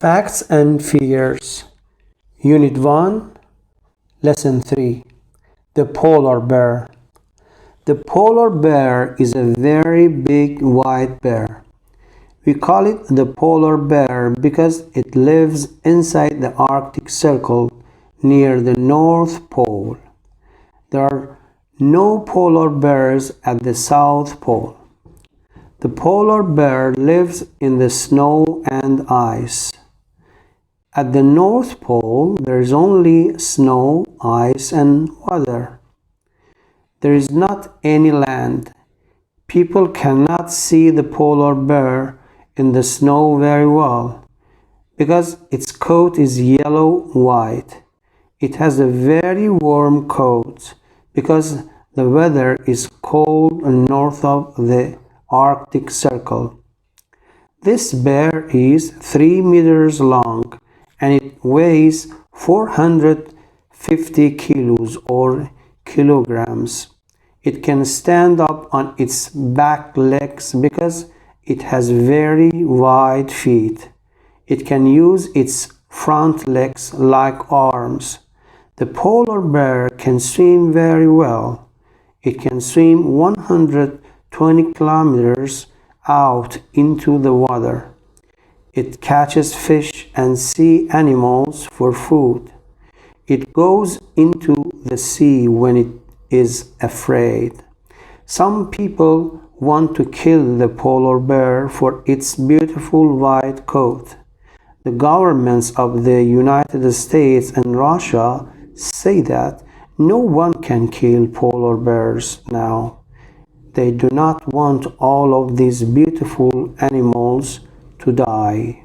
Facts and Figures, Unit 1, Lesson 3, The Polar Bear. The polar bear is a very big white bear. We call it the polar bear because it lives inside the Arctic Circle near the North Pole. There are no polar bears at the South Pole. The polar bear lives in the snow and ice. At the North Pole, there is only snow, ice, and water. There is not any land. People cannot see the polar bear in the snow very well because its coat is yellow-white. It has a very warm coat because the weather is cold north of the Arctic Circle. This bear is 3 meters long and it weighs 450 kilos or kilograms. It can stand up on its back legs because it has very wide feet. It can use its front legs like arms. The polar bear can swim very well. It can swim 120 kilometers out into the water. It catches fish and sea animals for food. It goes into the sea when it is afraid. Some people want to kill the polar bear for its beautiful white coat. The governments of the United States and Russia say that no one can kill polar bears now. They do not want all of these beautiful animals to die.